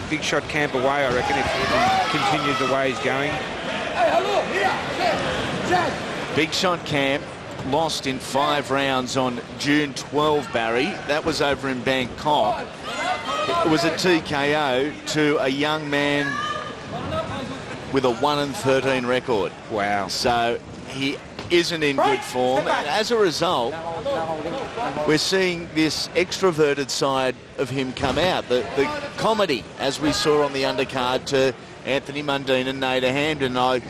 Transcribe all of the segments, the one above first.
Bigshotcamp away, I reckon, if he continues the way he's going. Bigshotcamp lost in 5 rounds on June 12, Barry. That was over in Bangkok. It was a TKO to a young man with a 1-13 record. Wow. So he isn't in good form, and as a result we're seeing this extroverted side of him come out, the comedy, as we saw on the undercard to Anthony Mundine and Nader Hamden. I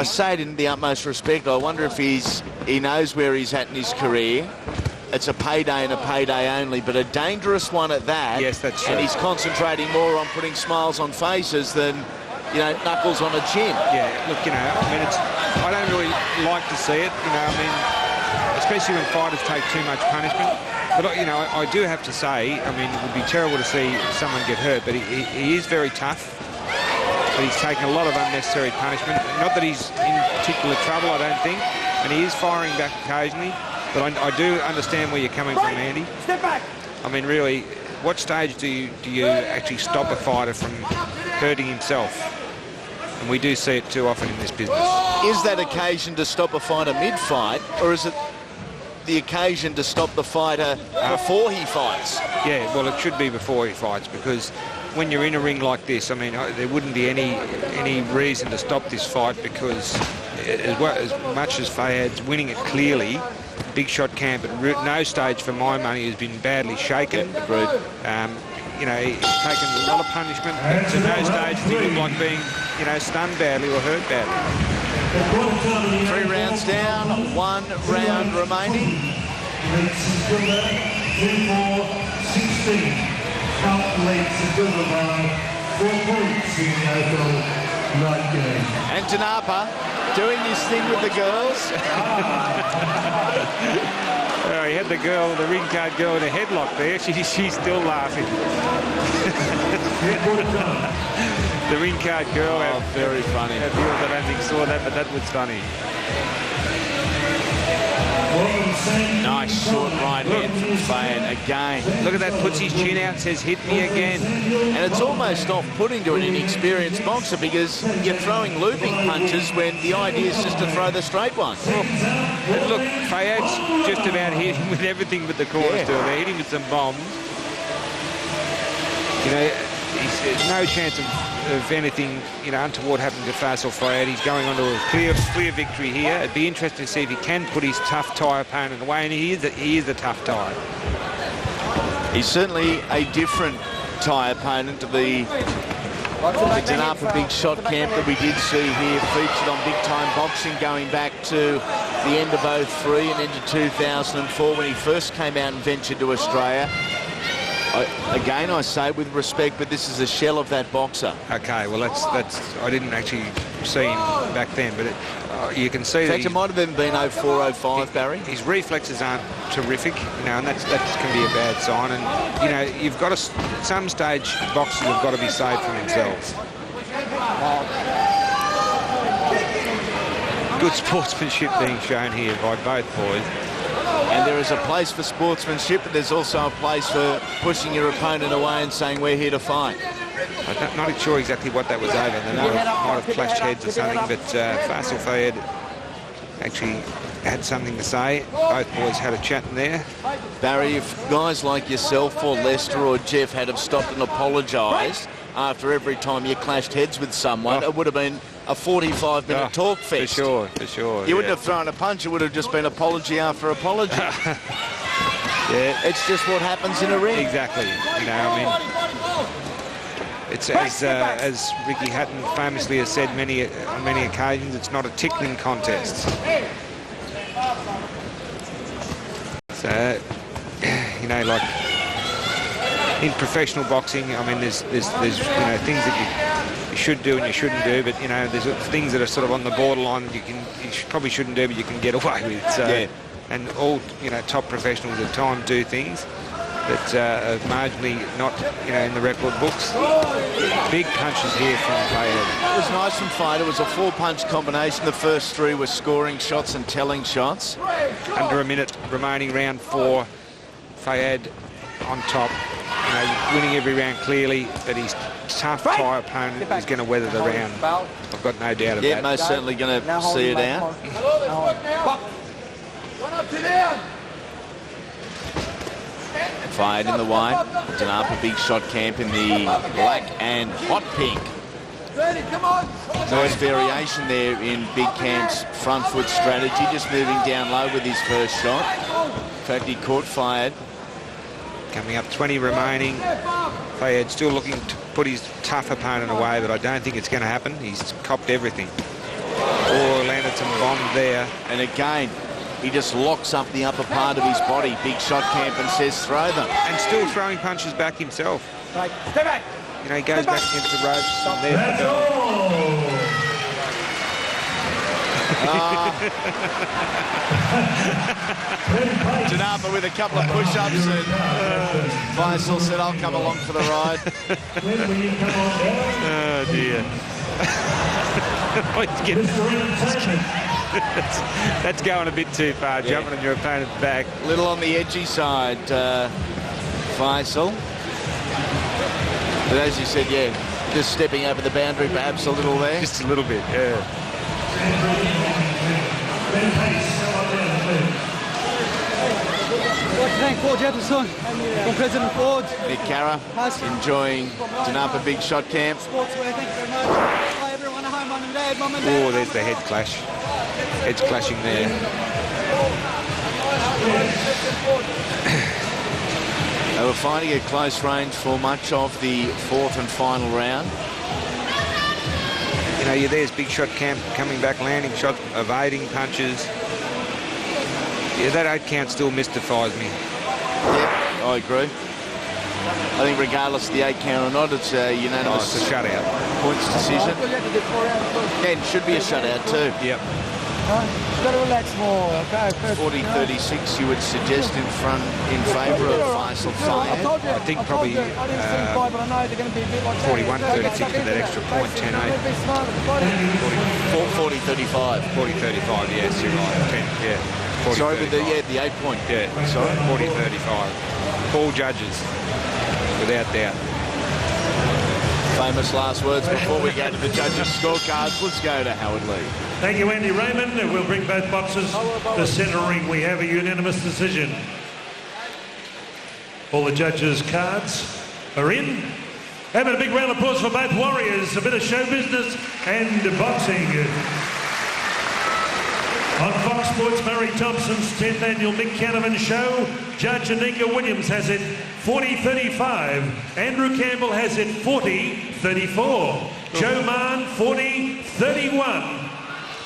say it in the utmost respect. I wonder if he knows where he's at in his career. It's a payday and a payday only, but a dangerous one at that. Yes, that's true. And he's concentrating more on putting smiles on faces than, you know, knuckles on a chin. Yeah, look, you know, I mean, I don't really like to see it, you know, I mean, especially when fighters take too much punishment. But, you know, I do have to say, I mean, it would be terrible to see someone get hurt, but he is very tough. But he's taken a lot of unnecessary punishment. Not that he's in particular trouble, I don't think, and he is firing back occasionally. But I do understand where you're coming from, Andy. Step back. I mean, really, what stage do you actually stop a fighter from hurting himself? And we do see it too often in this business. Is that occasion to stop a fighter mid-fight, or is it the occasion to stop the fighter before he fights? Yeah, well, it should be before he fights, because when you're in a ring like this, I mean, there wouldn't be any reason to stop this fight, because as much as Fayad's winning it clearly, Bigshotcamp at no stage, for my money, has been badly shaken. Yeah, agreed. You know, he's taken a lot of punishment, but to no stage does he look like being, you know, stunned badly or hurt badly. 3 rounds down, 1 round remaining. And Dennapa doing his thing with the girls. Oh, he had the ring card girl in a headlock there. She's still laughing. The ring card girl. Oh, very funny. I don't think saw that, but that was funny. Nice short right hand from Fayad again. Look at that, puts his chin out, says hit me again. And it's almost off-putting to an inexperienced boxer, because you're throwing looping punches when the idea is just to throw the straight one. And look, Fayad's just about hit him with everything but the corner still. They're hitting with some bombs. You know, there's no chance of anything, you know, untoward happening to Faisal Fayad. He's going on to a clear victory here. It'd be interesting to see if he can put his tough Thai opponent away, and he is a tough Thai. He's certainly a different Thai opponent to the Dennapa Bigshotcamp that we did see here, featured on Big Time Boxing, going back to the end of 2003 and into 2004 when he first came out and ventured to Australia. Again, I say with respect, but this is a shell of that boxer. Okay, well, that's I didn't actually see him back then, but you can see. In fact, it might have even been 04, 05, Barry. His reflexes aren't terrific, you know, and that can be a bad sign. And you know, you've got to, at some stage, boxers have got to be saved from themselves. Good sportsmanship being shown here by both boys. And there is a place for sportsmanship, but there's also a place for pushing your opponent away and saying, we're here to fight. I'm not sure exactly what that was over. They might have clashed heads or something, but Faisal Fayad actually had something to say. Both boys had a chat in there. Barry, if guys like yourself or Lester or Jeff had have stopped and apologised after every time you clashed heads with someone, it would have been a 45-minute talk fest. For sure. You wouldn't have thrown a punch. It would have just been apology after apology. Yeah, it's just what happens in a ring. Exactly. You know, I mean, it's as Ricky Hatton famously has said on many occasions, it's not a tickling contest. So, you know, like in professional boxing, I mean, there's you know, things that you should do and you shouldn't do, but you know, there's things that are sort of on the borderline that you probably shouldn't do, but you can get away with. So, yeah. And all, you know, top professionals at times do things that are marginally not, you know, in the record books. Big punches here from Fayad. It was nice from Fayad. It was a 4-punch combination. The first 3 were scoring shots and telling shots. Under a minute remaining, round 4. Fayad on top winning every round clearly, but his tough Thai opponent is going to weather the round. I've got no doubt of that. Yeah, most certainly going to see it out. Fayad in the white. Dennapa Bigshotcamp in the black and hot pink. Nice variation there in Big Camp's front foot strategy, just moving down low with his first shot. In fact, he caught Fayad. Coming up 20 remaining. Fayad still looking to put his tough opponent away, but I don't think it's going to happen. He's copped everything. Oh, landed some bombs there. And again, he just locks up the upper part of his body, Bigshotcamp, and says throw them. And still throwing punches back himself. Right, stay back. You know, he goes back against the ropes. And there's the Dennapa with a couple of push-ups, and Faisal said, I'll come along for the ride. Oh, dear. That's going a bit too far, jumping on your opponent's back. A little on the edgy side, Faisal. But as you said, yeah, just stepping over the boundary perhaps a little there. Just a little bit, yeah. From President Ford. Mick Carra enjoying Dennapa Bigshotcamp. Oh, there's the head clash. Heads clashing there. They were fighting at close range for much of the fourth and final round. You know, there's Bigshotcamp coming back, landing shots, evading punches. Yeah, that 8 count still mystifies me. Yep, I agree. I think regardless of the 8 count or not, it's a unanimous it's a shutout. Points decision. And it should be a shutout too. Yep. You've got to relax more, okay? 40-36 you would suggest in favour of Faisal Fayad. I think probably 41-36 with that extra point, 10-8. 40-35. 40-35, yes, you're right. 10, yeah. 40, sorry, but the 8 point. Yeah, sorry, 40-35. All judges, without doubt. Famous last words before we go to the judges' scorecards. Let's go to Howard Lee. Thank you, Andy Raymond. We'll bring both boxers to centre ring. We have a unanimous decision. All the judges' cards are in. Having a big round of applause for both warriors. A bit of show business and boxing. On Fox Sports, Murray Thompson's 10th annual Mick Canavan show, Judge Anika Williams has it 40-35. Andrew Campbell has it 40-34. Joe Mann 40-31.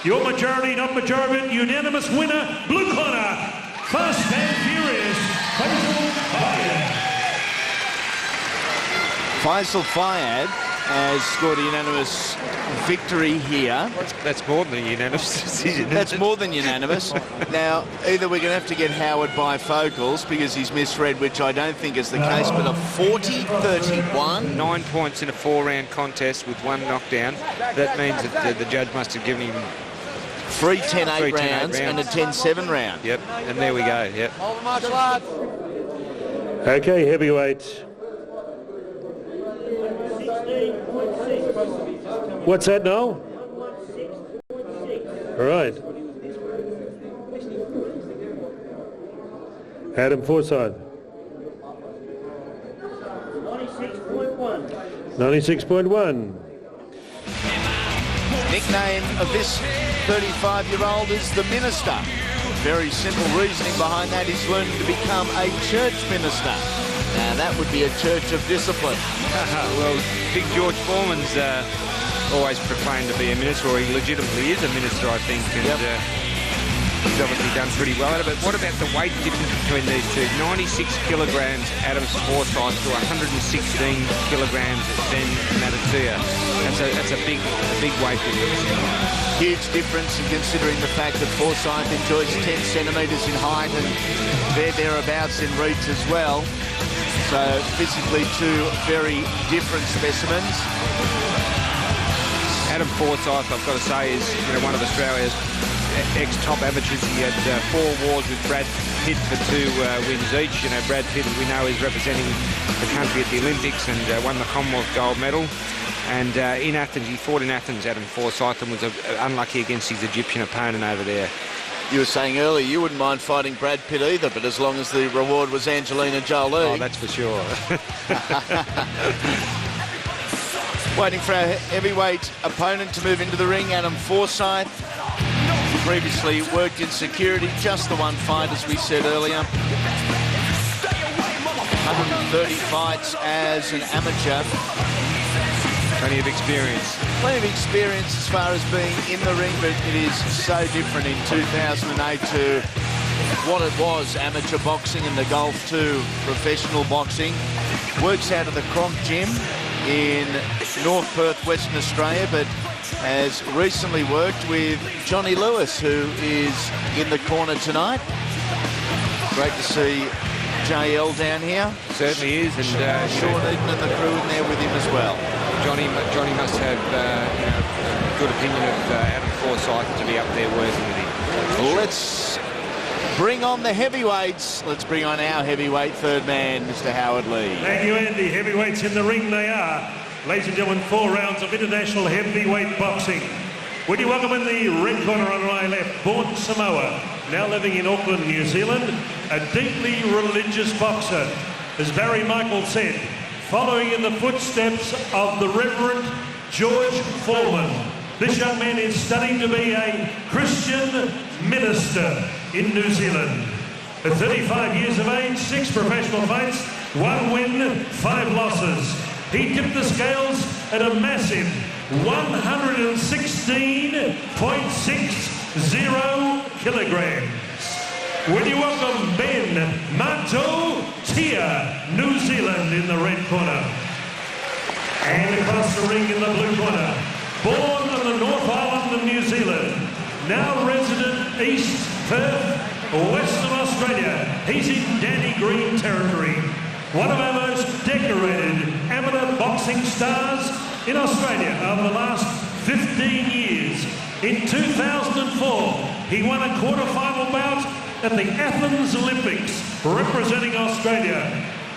Your majority, not majority, unanimous winner, blue corner, Fast and Furious, Faisal Faisal Fayad. Fayad has scored a unanimous victory here. That's more than a unanimous decision. That's more than unanimous. Now, either we're going to have to get Howard bifocals because he's misread, which I don't think is the case, but a 40-31. 9 points in a 4-round contest with 1 knockdown. That means that the judge must have given him 3 10-8 rounds and a 10-7 round. Yep, and there we go, yep. Okay, heavyweight. What's that now? All right. Adam Forsyth. 96.1. Nickname of this 35-year-old is the Minister. Very simple reasoning behind that is learning to become a church minister. Now that would be a church of discipline. Well, Big George Foreman's always proclaimed to be a minister, or he legitimately is a minister, I think, and he's obviously done pretty well at it. But what about the weight difference between these two? 96 kilograms Adams Forsyth to 116 kilograms then Matautia. That's a big weight difference. Huge difference, in considering the fact that Forsyth enjoys 10 centimetres in height and they're thereabouts in reach as well. So physically two very different specimens. Adam Forsyth, I've got to say, is one of Australia's ex-top amateurs. He had 4 wars with Brad Pitt for 2 wins each. You know, Brad Pitt, as we know, is representing the country at the Olympics and won the Commonwealth gold medal. And in Athens, he fought in Athens, Adam Forsyth, and was unlucky against his Egyptian opponent over there. You were saying earlier you wouldn't mind fighting Brad Pitt either, but as long as the reward was Angelina Jolie. Oh, that's for sure. Waiting for our heavyweight opponent to move into the ring, Adam Forsyth. Previously worked in security, just the one fight, as we said earlier. 130 fights as an amateur. Plenty of experience. Plenty of experience as far as being in the ring, but it is so different in 2008 to what it was, amateur boxing, and the gulf to professional boxing. Works out of the Cronk Gym in North Perth, Western Australia, but has recently worked with Johnny Lewis, who is in the corner tonight. Great to see JL down here. Certainly is, and Sean Eden and the crew in there with him as well. Johnny must have a good opinion of Adam Forsyth to be up there working with him. Let's bring on the heavyweights. Let's bring on our heavyweight third man, Mr. Howard Lee. Thank you, Andy. Heavyweights in the ring they are. Ladies and gentlemen, 4 rounds of international heavyweight boxing. Would you welcome in the red corner on my left, born Samoa, now living in Auckland, New Zealand, a deeply religious boxer. As Barry Michael said, following in the footsteps of the Reverend George Foreman. This young man is studying to be a Christian minister in New Zealand. At 35 years of age, 6 professional fights, 1 win, 5 losses. He tipped the scales at a massive 116.60 kilograms. Will you welcome Ben Matautia, New Zealand, in the red corner. And across the ring in the blue corner, born on the North Island of New Zealand, now resident East Perth, Western Australia. He's in Danny Green territory. One of our most decorated amateur boxing stars in Australia over the last 15 years. In 2004, he won a quarter-final bout at the Athens Olympics, representing Australia.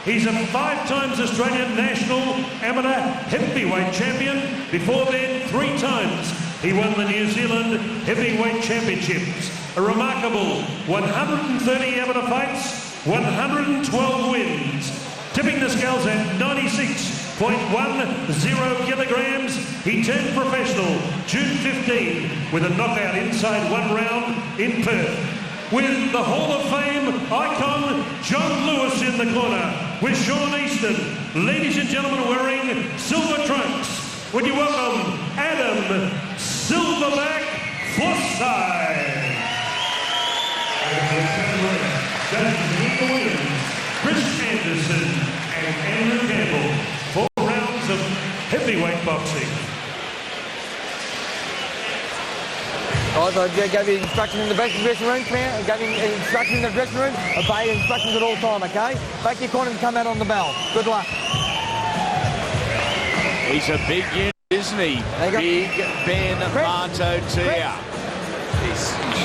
He's a 5 times Australian national amateur heavyweight champion. Before then, 3 times he won the New Zealand Heavyweight Championships. A remarkable 130 amateur fights, 112 wins. Tipping the scales at 96.10 kilograms. He turned professional June 15 with a knockout inside 1 round in Perth. With the Hall of Fame icon John Lewis in the corner, with Sean Easton. Ladies and gentlemen, wearing silver trunks, would you welcome Adam Silverback Forsyth. Chris Anderson and Andrew Campbell. 4 rounds of heavyweight boxing. I gave you instruction in the dressing room, man. Gave you instruction in the dressing room. Obey instructions at all time, okay? Back your corner and come out on the bell. Good luck. He's a big unit, isn't he? Big Ben Matautia. He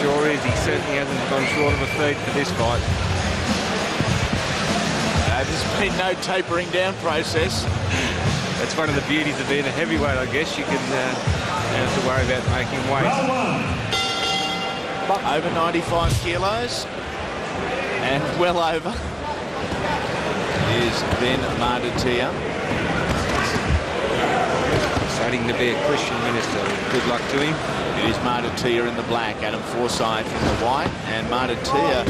sure is. He certainly hasn't gone short of a feat for this fight. There's been no tapering down process. That's one of the beauties of being a heavyweight, I guess. You can have to worry about making weight. Over 95 kilos and well over is Ben Matautia. Starting to be a Christian minister. Good luck to him. It is Matautia in the black, Adam Forsyth in the white, and Matautia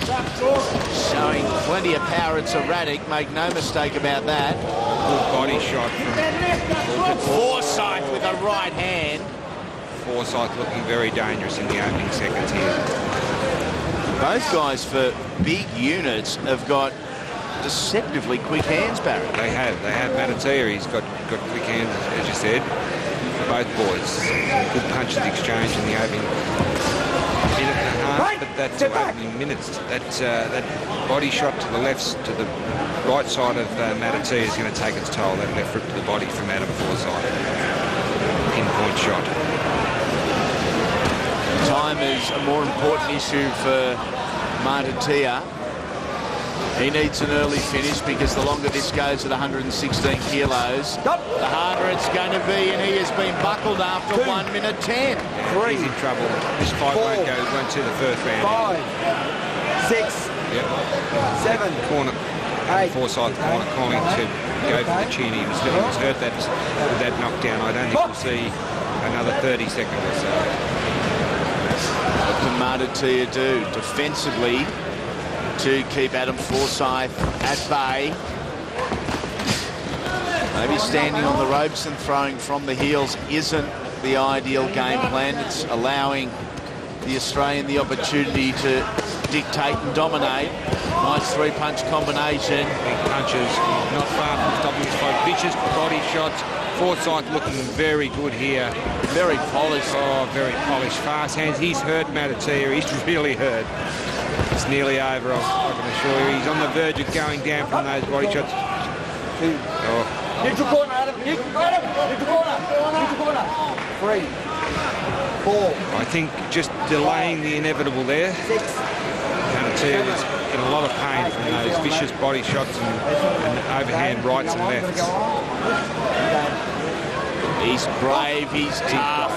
showing plenty of power. It's erratic, make no mistake about that. Good body shot from Forsyth with a right hand. Forsyth looking very dangerous in the opening seconds here. Both guys, for big units, have got deceptively quick hands, Barry. They have Matautia. He's got quick hands, as you said. Both boys. Good punches exchanged in the opening minute and a half, but that's opening minutes. That body shot to the left, to the right side of Matautia is going to take its toll. That left rip to the body from Adam Forsyth. Pinpoint shot. Time time is a more important issue for Matautia. He needs an early finish because the longer this goes at 116 kilos, the harder it's going to be, and he has been buckled after 1 minute 10. He's in trouble. This fight won't see the first round. 5, 6, 7, corner. 8. Forsyth corner calling to go for the chin. He was hurt with that knockdown. I don't think we'll see another 30 seconds or so. What can Matautia do defensively to keep Adam Forsyth at bay? Maybe standing on the ropes and throwing from the heels isn't the ideal game plan. It's allowing the Australian the opportunity to dictate and dominate. Nice three-punch combination. Big punches, not far from stopping this fight. Vicious body shots. Forsyth looking very good here. Very polished. Oh, very polished. Fast hands. He's hurt Matautia. He's really hurt. It's nearly over, I can assure you. He's on the verge of going down from those body shots. Oh. Neutral corner, Adam. Neutral corner. 3, 4. I think just delaying the inevitable there. 6. Matautia was in a lot of pain from those vicious body shots and overhand rights and lefts. He's brave, he's tough.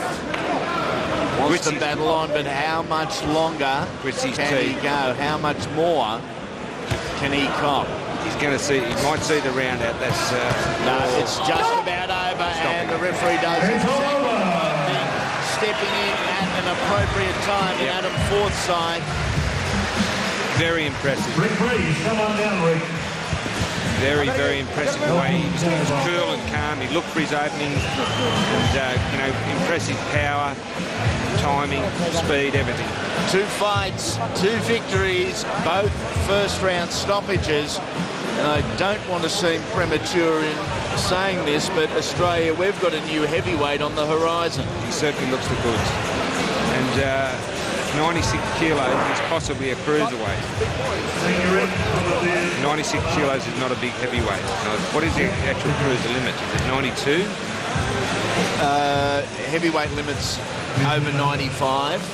Wants to battle on, but how much longer can he go? How much more can he cop? He's going to see. He might see the round out. That's no, it's just about over, and the referee does stepping in at an appropriate time. And Adam Forsyth. Very impressive. Referee, come on down, Rick. Very, very impressive the way he was cool and calm. He looked for his openings, and impressive power, timing, speed, everything. 2 fights, 2 victories, both first-round stoppages. And I don't want to seem premature in saying this, but Australia, we've got a new heavyweight on the horizon. He certainly looks the goods. And 96 kilos is possibly a cruiserweight. 96 kilos is not a big heavyweight. What is the actual cruiser limit? Is it 92? Heavyweight limits over 95.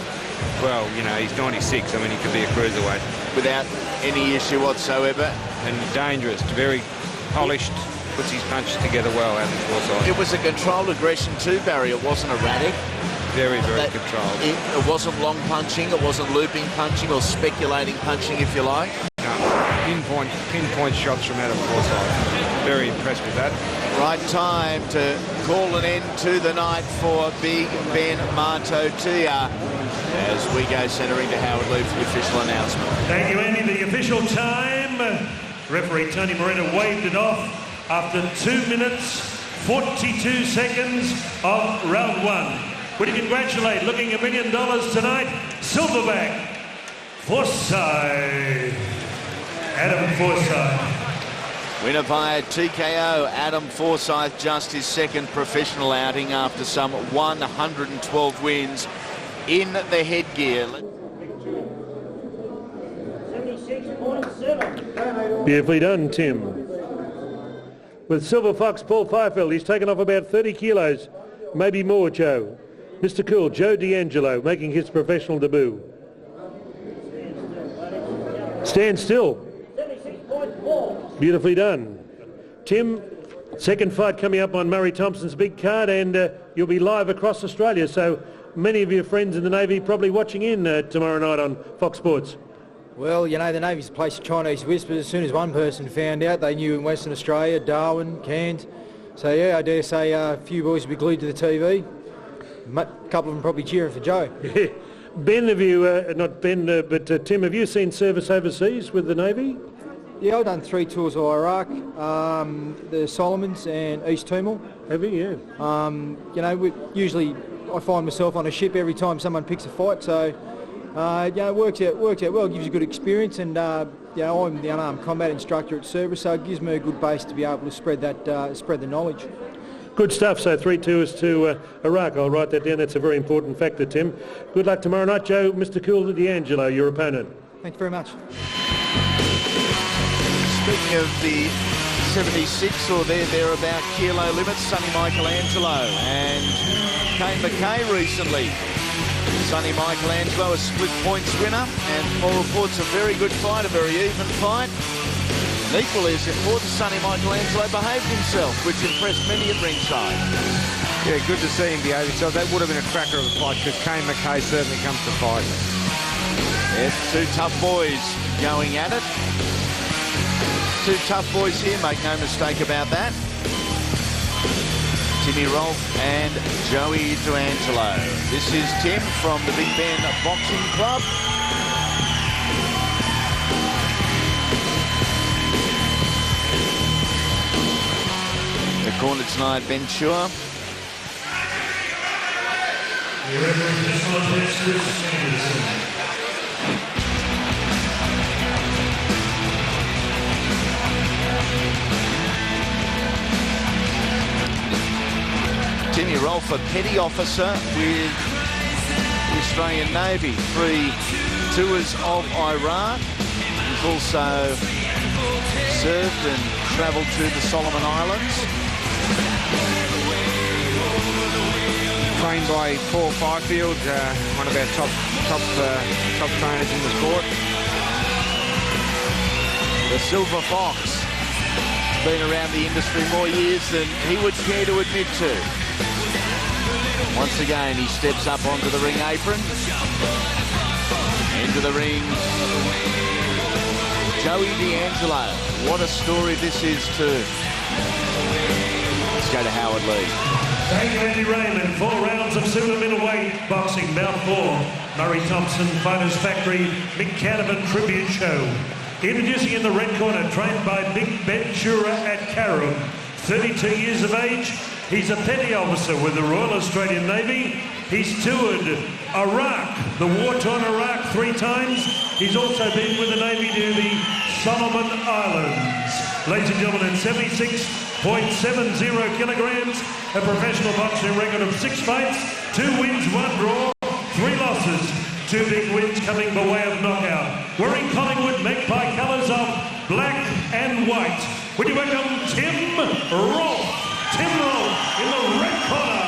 Well, he's 96. I mean, he could be a cruiserweight. Without any issue whatsoever. And dangerous, very polished, puts his punches together well out of the Forsyth. It was a controlled aggression too, Barry. It wasn't erratic. Very, very controlled. It wasn't long punching, it wasn't looping punching or speculating punching, if you like. No, pinpoint shots from Adam Forsyth. Very impressed with that. Right time to call an end to the night for Big Ben Matautia as we go centering to Howard Lee for the official announcement. Thank you, Andy. The official time. Referee Tony Moreno waved it off after 2 minutes, 42 seconds of round 1. We congratulate, looking $1 million tonight, silverback, Forsyth. Adam Forsyth. Winner via TKO, Adam Forsyth, just his second professional outing after some 112 wins in the headgear. Beautifully done, Tim. With Silver Fox, Paul Fifield, he's taken off about 30 kilos, maybe more, Joe. Mr. Cool, Joe De'Angelo, making his professional debut. Stand still. Beautifully done. Tim, second fight coming up on Murray Thompson's big card, and you'll be live across Australia, so many of your friends in the Navy probably watching in tomorrow night on Fox Sports. Well, the Navy's a place of Chinese whispers. As soon as one person found out, they knew in Western Australia, Darwin, Cairns. So, yeah, I dare say a few boys will be glued to the TV. A couple of them probably cheering for Joe. Ben, have you, not Ben, but Tim, have you seen service overseas with the Navy? Yeah, I've done 3 tours of Iraq, the Solomons and East Timor. Have you? Yeah. Usually I find myself on a ship every time someone picks a fight, so it works out well. It gives you a good experience, and I'm the unarmed combat instructor at service, so it gives me a good base to be able to spread the knowledge. Good stuff. So 3 tours to Iraq. I'll write that down. That's a very important factor, Tim. Good luck tomorrow night, Joe. Mr. Cool D'Angelo, your opponent. Thank you very much. Speaking of the 76 or thereabout kilo limits, Sonny Michelangelo and Kane McKay recently Sonny Michelangelo, a split points winner, and all reports a very good fight, a very even fight. And equally as important, Sonny Michelangelo behaved himself, which impressed many at ringside. Yeah, good to see him behave himself. That would have been a cracker of a fight because Kane McKay certainly comes to fight. Yes, two tough boys going at it. Two tough boys here, make no mistake about that. Timmy Rolph and Joey De'Angelo. This is Tim from the Big Ben Boxing Club. The corner tonight, Ben Chua. Timmy Rolph, a petty officer with the Australian Navy, 3 tours of Iraq. He's also served and travelled to the Solomon Islands. Trained by Paul Fifield, one of our top trainers in the sport. The Silver Fox, been around the industry more years than he would care to admit to. Once again, he steps up onto the ring apron. Into the ring, Joey De'Angelo. What a story this is too. Let's go to Howard Lee. Thank you, Andy Raymond. 4 rounds of super middleweight boxing. Bout 4. Murray Thompson, Fighters Factory, Mick Canavan Tribute Show. Introducing in the red corner, trained by Big Ben at Carrum. 32 years of age. He's a petty officer with the Royal Australian Navy. He's toured Iraq, the war-torn Iraq 3 times. He's also been with the Navy to the Solomon Islands. Ladies and gentlemen, at 76.70 kilograms, a professional boxing record of 6 fights, 2 wins, 1 draw, 3 losses, 2 big wins coming by way of knockout. Wearing Collingwood magpie colours of black and white. Would you welcome Tim Rolph? Tim Rolph in the red corner.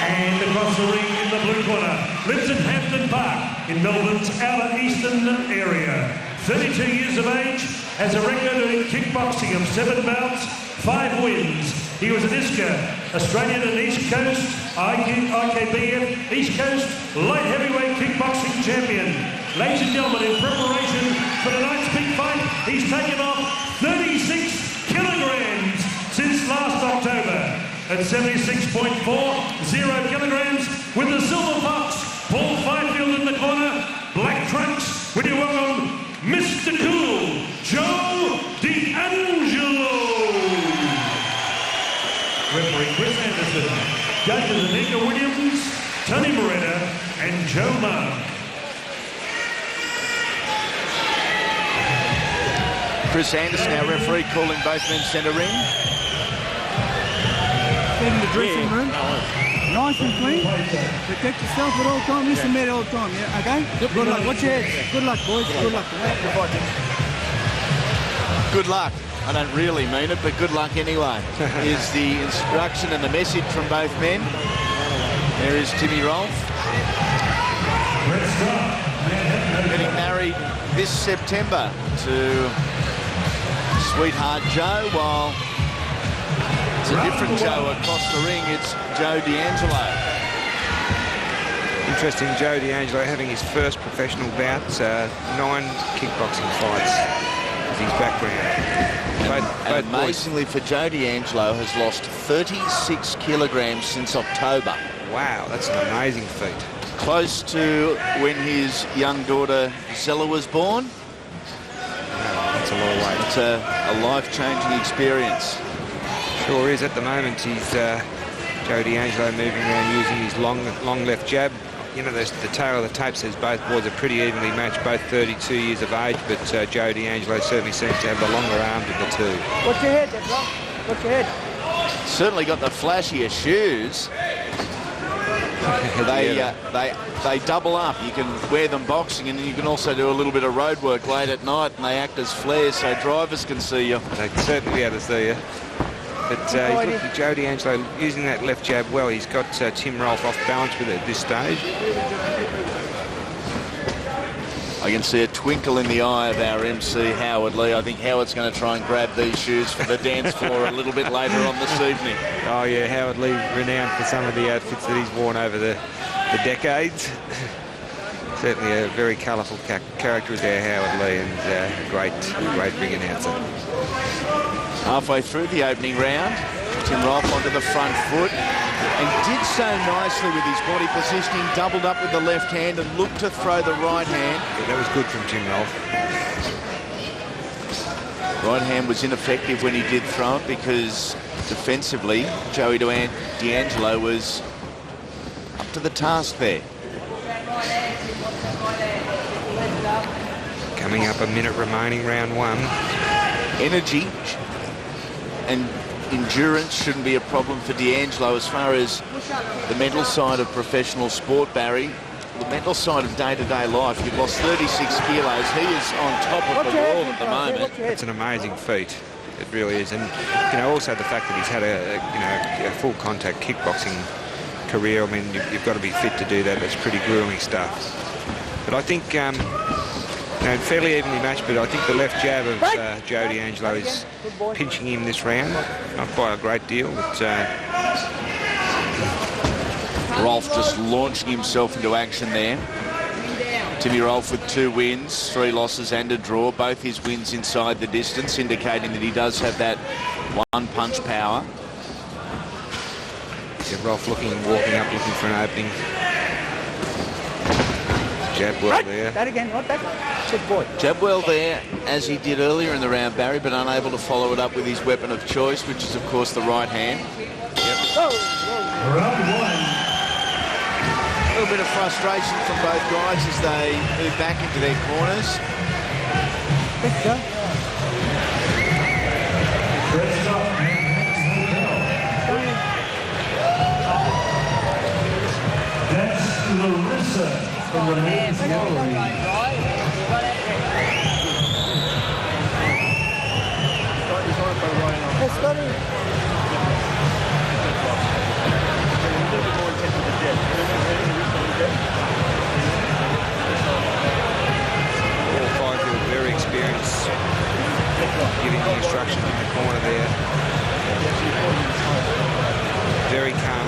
And across the ring in the blue corner, lives in Hampton Park in Melbourne's outer eastern area. 32 years of age, has a record in kickboxing of 7 bouts, 5 wins. He was an ISCA, Australian and East Coast, IKBF, East Coast, light heavyweight kickboxing champion. Ladies and gentlemen, in preparation for tonight's big fight, he's taken off 36 kilograms since last October. At 76.40 kilograms with the Silver Fox, Paul Fifield in the corner, black trunks, would you welcome Mr. Cool, Joe De'Angelo. Referee Chris Anderson, judges Anika Williams, Tony Moretta, and Joe Marr. Chris Anderson, our referee, calling both men centre ring. In the dressing room, nice and clean. Protect yourself at all time. Listen to me all the time, yeah? Okay? Good luck. Watch your head. Good luck, boys. Good luck. Good luck. I don't really mean it, but good luck anyway, is the instruction and the message from both men. There is Timmy Rolph. Getting married this September to sweetheart Joe, while it's a different Joe across the ring. It's Joe De'Angelo. Interesting, Joe De'Angelo having his first professional bout, 9 kickboxing fights as his background. And amazingly for Joe De'Angelo, has lost 36 kilograms since October. Wow, that's an amazing feat. Close to when his young daughter Zella was born. Wow, that's a lot of weight. It's a life-changing experience. Sure is. At the moment, he's Joe De'Angelo moving around using his long left jab. You know, the tail of the tape says both boys are pretty evenly matched, both 32 years of age, but Joe De'Angelo certainly seems to have the longer arms of the two. Watch your head, Deborah. Watch your head. Certainly got the flashier shoes. They double up. You can wear them boxing, and you can also do a little bit of road work late at night, and they act as flares so drivers can see you. They can certainly be able to see you. But Joe De'Angelo using that left jab well. He's got Tim Rolph off balance with it at this stage. I can see a twinkle in the eye of our MC, Howard Lee. I think Howard's going to try and grab these shoes for the dance floor a little bit later on this evening. Oh, yeah, Howard Lee renowned for some of the outfits that he's worn over the decades. Certainly a very colourful character is our Howard Lee, and a great ring announcer. Halfway through the opening round, Tim Rolph onto the front foot and did so nicely with his body positioning, doubled up with the left hand and looked to throw the right hand. Yeah, that was good from Tim Rolph. Right hand was ineffective when he did throw it because defensively, Joey De'Angelo was up to the task there. Coming up, a minute remaining, round one. Energy and endurance shouldn't be a problem for De'Angelo as far as the mental side of professional sport, Barry. The mental side of day-to-day life. You've lost 36 kilos. He is on top of the world at the moment. It's an amazing feat. It really is. And, also the fact that he's had a full contact kickboxing career. I mean, you've got to be fit to do that. That's pretty grueling stuff. But I think, fairly evenly matched, but I think the left jab of Joe De'Angelo is pinching him this round. Not by a great deal, but... Rolph just launching himself into action there. Timmy Rolph with 2 wins, 3 losses and a draw. Both his wins inside the distance, indicating that he does have that one-punch power. Yeah, Rolph walking up, looking for an opening. Jab well there. That again, not that. Good boy. Jab well there, as he did earlier in the round, Barry, but unable to follow it up with his weapon of choice, which is, of course, the right hand. Round one. A little bit of frustration from both guys as they move back into their corners. Very experienced, giving the instructions in the corner there. Very calm.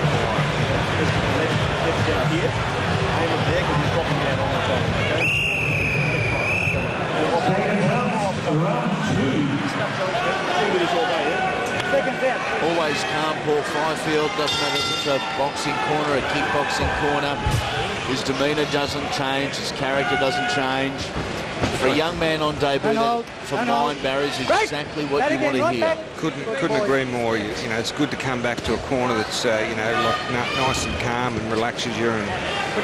Always calm, Paul Fifield. Doesn't matter if it's a boxing corner, a kickboxing corner. His demeanour doesn't change. His character doesn't change. For a young man on debut, for mine, Barry's is exactly what you want to hear. Couldn't agree more. It's good to come back to a corner that's, nice and calm and relaxes you and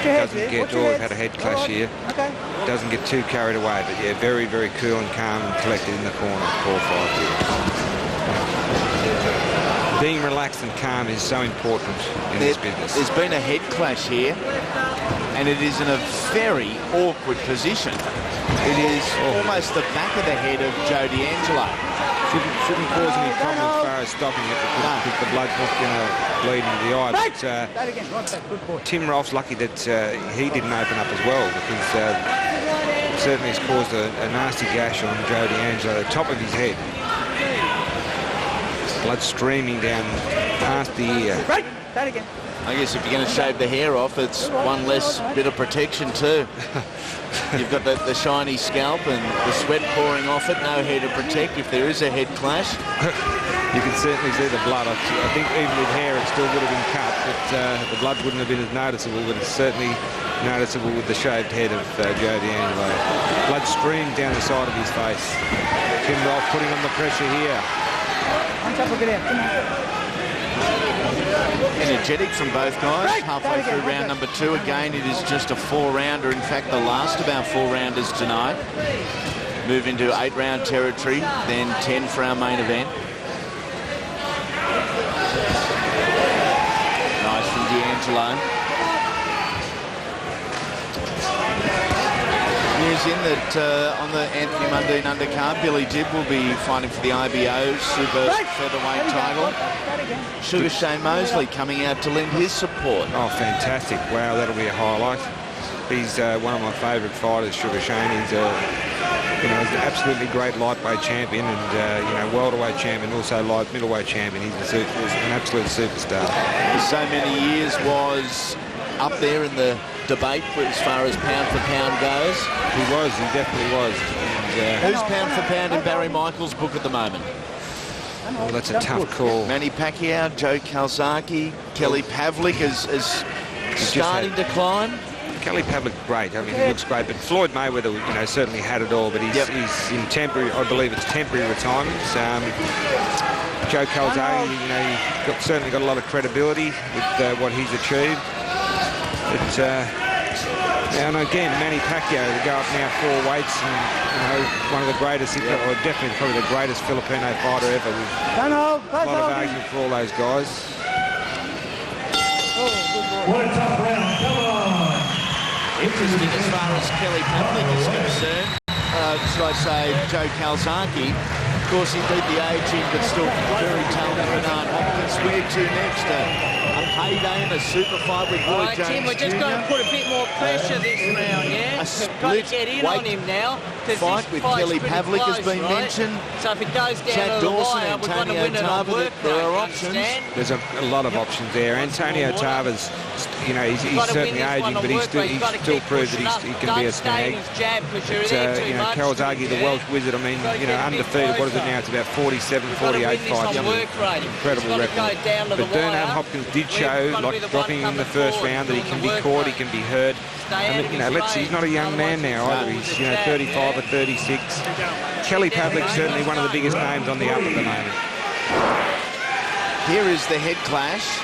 doesn't get, we've had a head clash here. Doesn't get too carried away, but yeah, very, very cool and calm and collected in the corner, 4-5. Being relaxed and calm is so important in this business. There's been a head clash here, and it is in a very awkward position. It is almost the back of the head of Joe De'Angelo. Shouldn't cause any problem as far as stopping it because the blood's not going to bleed into the eye. But Tim Rolph's lucky that he didn't open up as well, because it certainly has caused a nasty gash on Joe De'Angelo, the top of his head. Blood streaming down past the ear. I guess if you're going to shave the hair off, it's one less bit of protection too. You've got the shiny scalp and the sweat pouring off it, no hair to protect if there is a head clash. You can certainly see the blood. I think even with hair it still would have been cut, but the blood wouldn't have been as noticeable, but it's certainly noticeable with the shaved head of Joe De'Angelo. Blood streamed down the side of his face. Tim Rolph putting on the pressure here. Energetic from both guys. Halfway through round number 2. Again, it is just a 4-rounder. In fact, the last of our 4-rounders tonight. Move into 8-round territory, then 10 for our main event. Nice from De'Angelo. Here's figures in that on the Anthony Mundine undercard, Billy Dibb will be fighting for the IBO Super Featherweight title. Sugar Shane Mosley coming out to lend his support. Oh, fantastic. Wow, that'll be a highlight. He's one of my favourite fighters, Sugar Shane. He's he's an absolutely great lightweight champion and, welterweight champion, also light middleweight champion. He's an absolute superstar. For so many years was up there in the debate as far as pound for pound goes. He definitely was. And, who's pound for pound in Barry Michaels' book at the moment? Well, that's a tough call. Manny Pacquiao, Joe Calzaghe, Kelly Pavlik is starting to climb. Kelly Pavlik, great. I mean, he looks great. But Floyd Mayweather, certainly had it all. But he's in temporary, I believe it's temporary retirement. Joe Calzaghe, certainly got a lot of credibility with what he's achieved. But, and again, Manny Pacquiao to go up now 4 weights and, one of the greatest, or definitely probably the greatest Filipino fighter ever. With a lot of argument for all those guys. What a tough round. Come on. Interesting as far as Kelly Pavlik is concerned. Should I say Joe Calzaghe? Of course, he beat the aging but still very talented Bernard Hopkins. Where to next? A payday and a super fight with Roy Jones Tim, we're just Jr. going to put a bit more pressure this round, yeah? A split Got to get in on him now. Fight with Kelly Pavlik has been mentioned. So if it goes down Chad to the Dawson, wire, we're going to Antonio win it on Tarver, work there rate, are you options. understand? There's a lot of options there. Antonio Tarver's, he's certainly aging, but he's still proved that he can be a snag. But, Calzaghe, the Welsh wizard, I mean, undefeated. What is it now? It's about 47, 48 fights. Incredible record. But Bernard Hopkins did show, like dropping in the first round, that he can be caught, he can be hurt. I mean, he's not a young man now either. He's 35 or 36. Kelly Pavlik certainly one of the biggest names on the up at the moment. Here is the head clash.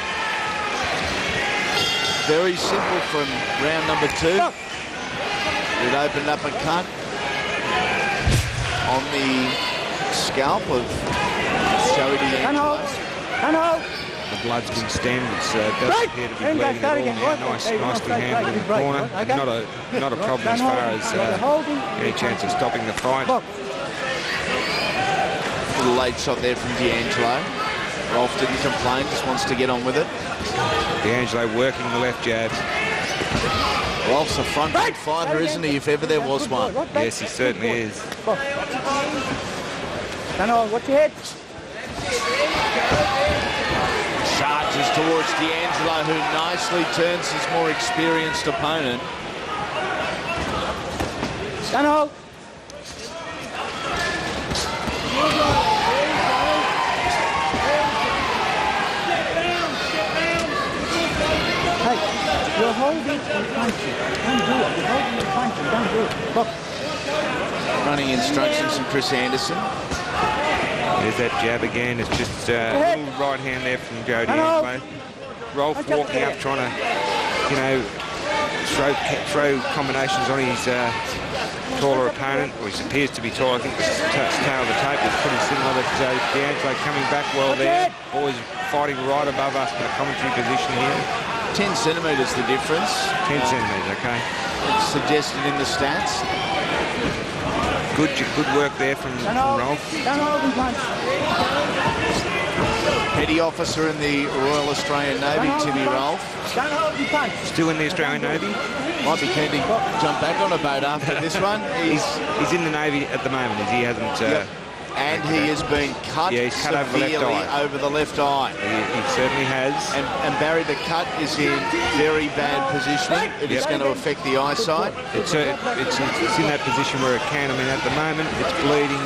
Very simple from round number 2. It opened up a cut on the scalp of Joey De'Angelo. The blood's been stemmed. It doesn't appear to be bleeding at all now. Nicely handled in the corner. Not a problem as far as any chance of stopping the fight. Little late shot there from De'Angelo. Rolph didn't complain, just wants to get on with it. De'Angelo working the left jab. Rolph's a front-foot fighter, isn't he, if ever there was one? Yes, he certainly is. Watch your head. Charges towards De'Angelo, who nicely turns his more experienced opponent. You're holding and punching. Don't do it. You're holding and punching. Don't do it. Look. Running instructions from Chris Anderson. There's that jab again. It's just a little right hand there from Joe De'Angelo. Rolph walking up, trying to, throw combinations on his taller opponent. Well, he appears to be tall. I think the tail of the tape is pretty similar. But De'Angelo coming back well there. Boys fighting right above us in a commentary position here. 10 centimetres the difference. 10 centimetres, okay. It's suggested in the stats. Good work there from Rolph. Petty officer in the Royal Australian Navy, Timmy Rolph. Still in the Australian Navy. Might be keen to jump back on a boat after this one. He's in the Navy at the moment, he hasn't... And he has been cut, severely over the left eye. He certainly has. And Barry, the cut is in very bad positioning. It is going to affect the eyesight. It's in that position where it can. I mean, at the moment, it's bleeding.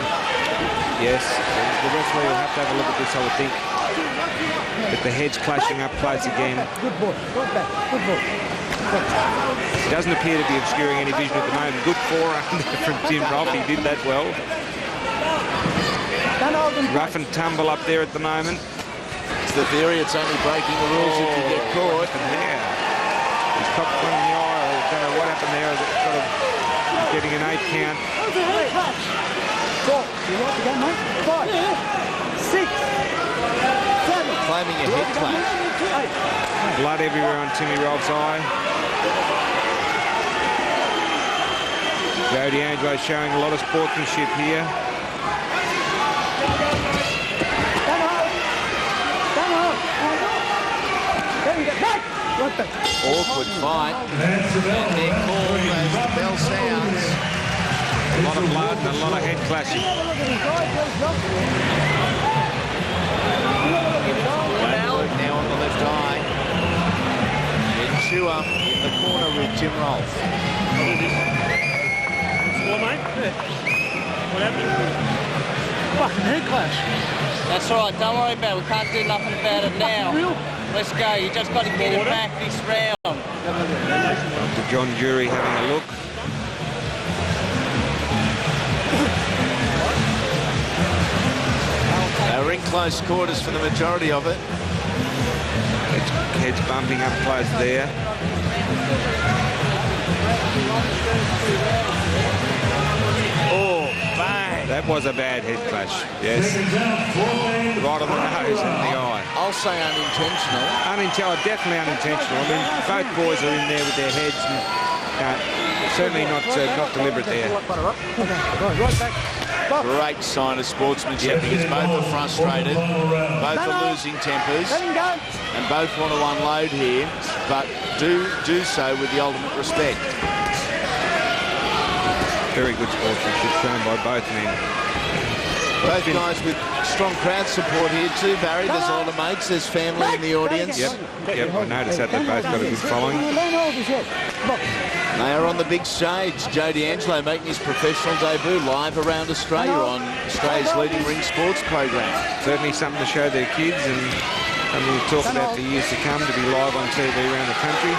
Yes. The referee will have to have a look at this, I would think. But the head's clashing up close again. Good ball. Good ball. It doesn't appear to be obscuring any vision at the moment. Good forearm from Tim Rolph. He did that well. Rough and tumble up there at the moment. It's the theory, it's only breaking the rules if you get caught. Yeah. He's copped one in the eye. I don't know what happened there. He's getting an 8 count. You want to go, mate? 5, 6, 7. Claiming a head clash. Blood everywhere on Timmy Rolph's eye. Joe De'Angelo showing a lot of sportsmanship here. Awkward fight. And they're called as the bell sounds. A lot of blood and a lot of head clashing. Now on the left eye. Then Chua in the corner with Tim Rolph. What, mate? What happened? Fucking head clash. That's all right. Don't worry about it. We can't do nothing about it now. Let's go. You just got to get it back this round. Dr. John Jury having a look. They're in close quarters for the majority of it. Heads bumping up close there. Oh, bang. That was a bad head clash, yes. Right on the nose and the eye. I'll say unintentional. Definitely unintentional. I mean, both boys are in there with their heads and certainly not deliberate there. Great sign of sportsmanship because both are frustrated, both are losing tempers, and both want to unload here, but do so with the ultimate respect. Very good sportsmanship shown by both men. Both guys with strong crowd support here too, Barry. There's a lot of mates, there's family in the audience. Yep, I noticed that they've both got a good following. They are on the big stage. Joe De'Angelo making his professional debut live around Australia on Australia's leading ring sports program. Certainly something to show their kids and something to talk about for years to come, to be live on TV around the country.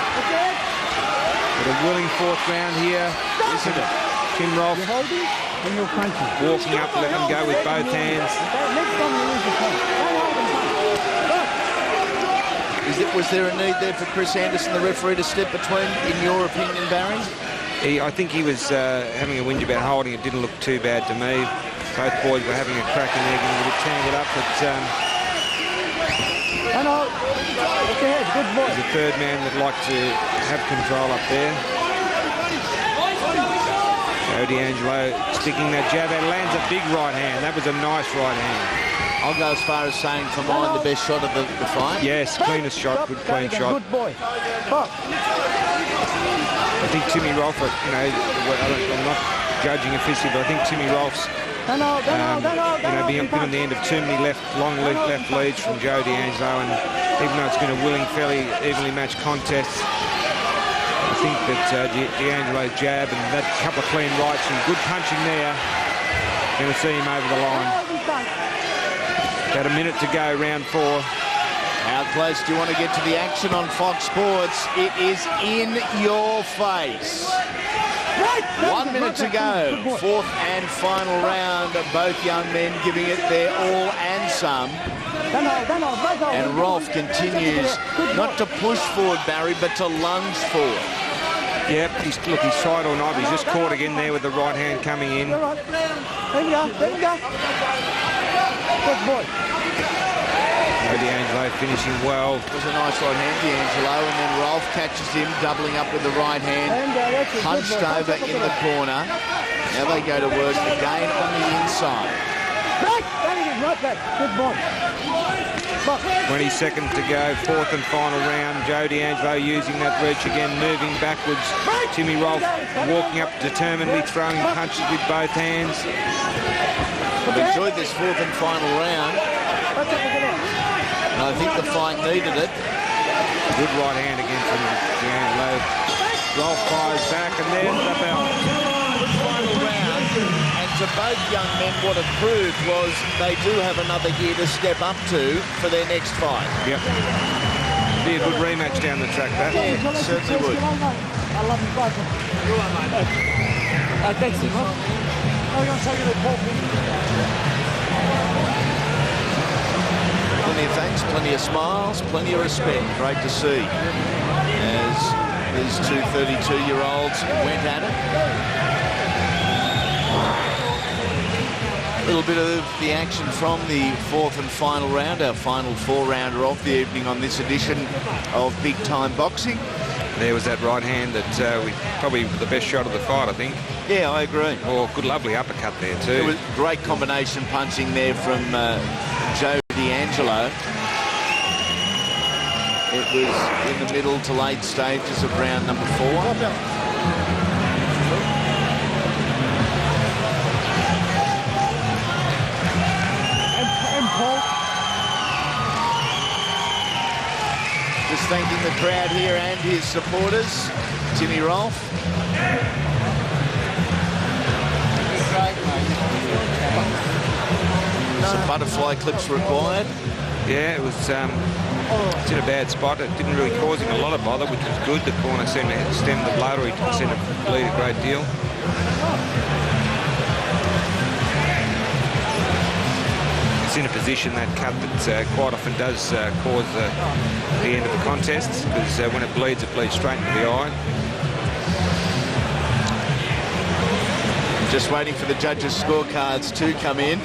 But a willing fourth round here, isn't it? Tim Rolph walking up, letting him go with both hands. Was there a need there for Chris Anderson, the referee, to step between, in your opinion, Barry? I think he was having a whinge about holding. It didn't look too bad to me. Both boys were having a crack and they're getting a bit tangled up, but there's a third man that'd like to have control up there. Joe De'Angelo sticking that jab out, lands a big right hand. That was a nice right hand. I'll go as far as saying, for mine, the best shot of the fight. Yes, cleanest shot, good clean shot. Good boy. I think Timmy Rolph, I'm not judging officially, but I think Timmy Rolph's being on the end of too many long left leads from Joe De'Angelo, and even though it's been a willing, fairly evenly matched contest, I think that De'Angelo's jab and that couple of clean rights and good punching there, going to see him over the line. About a minute to go, round 4. How close do you want to get to the action on Fox Sports? It is in your face. 1 minute to go. Fourth and final round. Both young men giving it their all and some. And Rolph continues not to push forward, Barry, but to lunge forward. Yep, he's tried all night. He's just caught again there with the right hand coming in. There we go. Good boy. De'Angelo finishing well. It was a nice right hand, De'Angelo, and then Rolph catches him, doubling up with the right hand, hunched over in the corner. Now they go to work again on the inside. Right back. Good boy. 20 seconds to go, fourth and final round. Joe De'Angelo using that reach again, moving backwards. Timmy Rolph walking up determinedly, throwing punches with both hands. I've enjoyed this fourth and final round. And I think the fight needed it. Good right hand again from De'Angelo. Rolph fires back and there's the bell. Good final round. And to both young men, what it proved was they do have another gear to step up to for their next fight. Yep. Be a good rematch down the track, that. Yeah, certainly would. I love you both. You're right, mate. Thanks, Steve. I'm going to take you to coffee. Plenty of thanks, plenty of smiles, plenty of respect. Great to see as these two 32-year-olds went at it. A little bit of the action from the fourth and final round, our final 4-rounder of the evening on this edition of Big Time Boxing. There was that right hand that probably the best shot of the fight, I think. Yeah, I agree. Oh, good, lovely uppercut there too. It was great combination punching there from Joe De'Angelo. It was in the middle to late stages of round number 4. Just thanking the crowd here and his supporters, Timmy Rolph. Some butterfly clips required. Yeah, it was it's in a bad spot. It didn't really cause him a lot of bother, which was good. The corner seemed to stem the blood, or he seemed to bleed a great deal. It's in a position, that cut, that quite often does cause the end of the contest, because when it bleeds straight into the eye. Just waiting for the judges' scorecards to come in.